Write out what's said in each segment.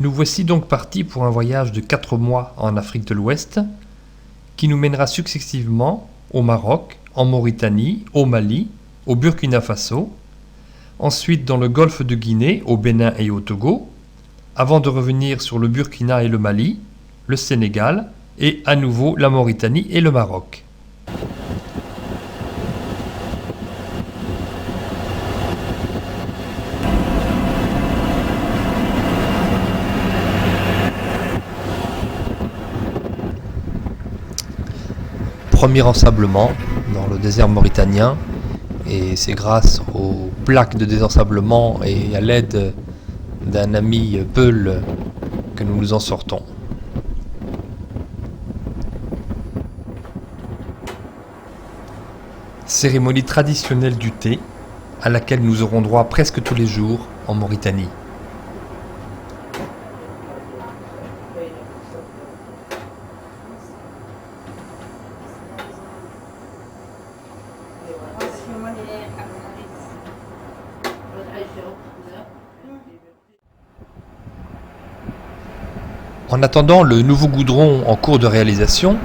Nous voici donc partis pour un voyage de 4 mois en Afrique de l'Ouest, qui nous mènera successivement au Maroc, en Mauritanie, au Mali, au Burkina Faso, ensuite dans le golfe de Guinée, au Bénin et au Togo, avant de revenir sur le Burkina et le Mali, le Sénégal et à nouveau la Mauritanie et le Maroc. Premier ensablement dans le désert mauritanien, et c'est grâce aux plaques de désensablement et à l'aide d'un ami Peul que nous nous en sortons. Cérémonie traditionnelle du thé, à laquelle nous aurons droit presque tous les jours en Mauritanie. En attendant le nouveau goudron en cours de réalisation,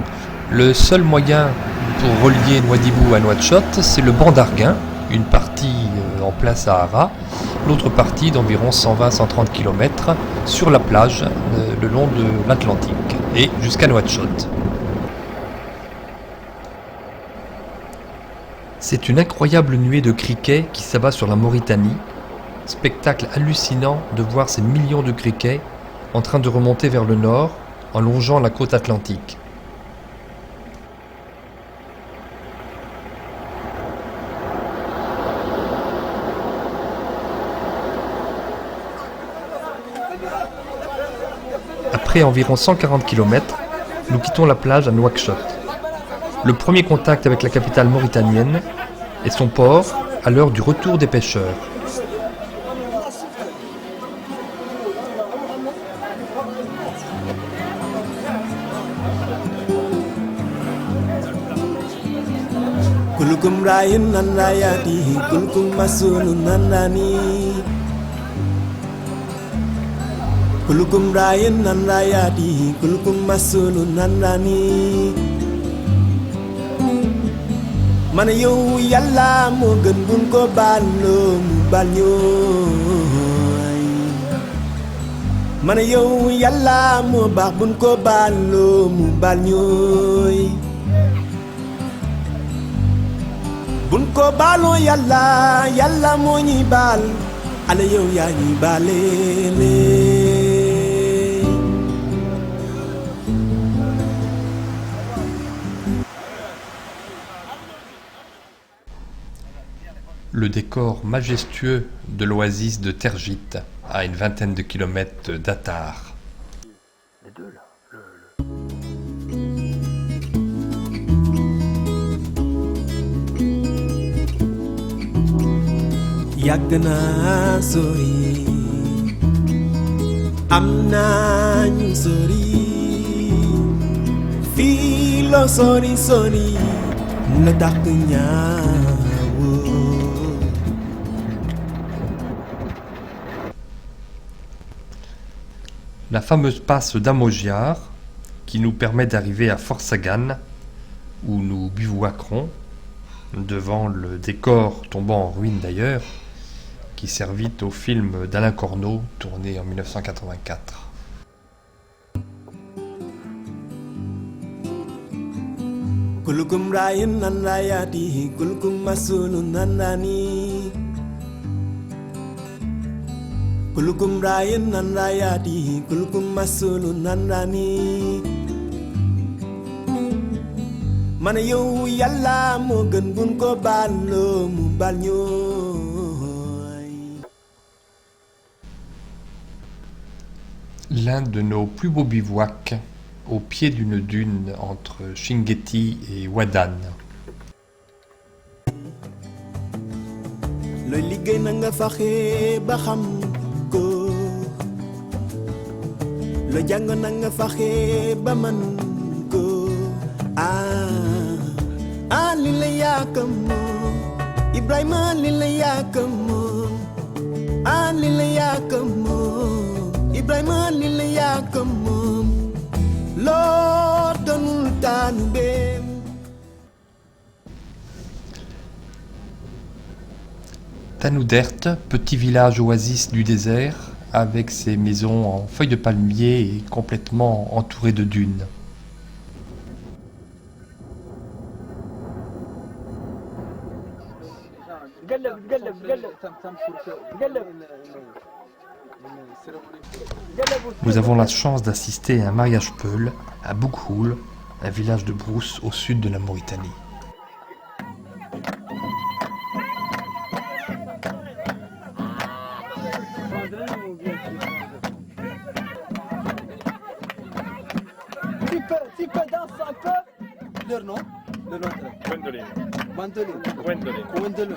le seul moyen pour relier Nouadhibou à Nouakchott, c'est le banc d'Arguin, une partie en plein Sahara, l'autre partie d'environ 120-130 km sur la plage le long de l'Atlantique et jusqu'à Nouakchott. C'est une incroyable nuée de criquets qui s'abat sur la Mauritanie, spectacle hallucinant de voir ces millions de criquets en train de remonter vers le nord en longeant la côte atlantique. Après environ 140 km, nous quittons la plage à Nouakchott. Le premier contact avec la capitale mauritanienne et son port à l'heure du retour des pêcheurs. Kulkum rayin nanayati, kulkum masunu nanani. Kulkum rayin nanayati, kulkum masunu nanani. Mana yow yalla mo gën buñ ko ballo mu bal ñoy. Mana yow yalla mo baax buñ ko ballo mu bal ñoy. Buñ ko baloo yàlla yàlla moo ñuy baal ana yow yaa ñuy baaleele. Le décor majestueux de l'oasis de Tergit, à une vingtaine de kilomètres d'Attar. Les deux là. Yàgg naa sori am naa ñu sori fii loo sori sori la dàq ñaawoo. La fameuse passe d'Amogiar, qui nous permet d'arriver à Fort Sagan, où nous bivouaquerons, devant le décor tombant en ruine d'ailleurs, qui servit au film d'Alain Corneau, tourné en 1984. Kulkum rayin nanayati, kulkum masunu nanani. Kulkum rayin nanayati, kulkum masunu nanani. Mana yow yàlla moo gën buñ ko balloo mu bal ñooy. L'un de nos plus beaux bivouacs, au pied d'une dune entre Chinguetti et Ouadane. Looy liggéey na nga faxe ba xam ko, looy jàng na nga faxe ba man ko. Li la yaaka moom Ibrahima, li la yaaka moom li la yaaka moom Ibrahima, li Tanoudert, petit village oasis du désert, avec ses maisons en feuilles de palmier et complètement entouré de dunes. Nous avons la chance d'assister à un mariage peul à Boukhoul, un village de brousse au sud de la Mauritanie. Tu peux danser un peu? Leur nom? Leur nom? Gwendoline. Gwendoline. Gwendoline. Gwendoline.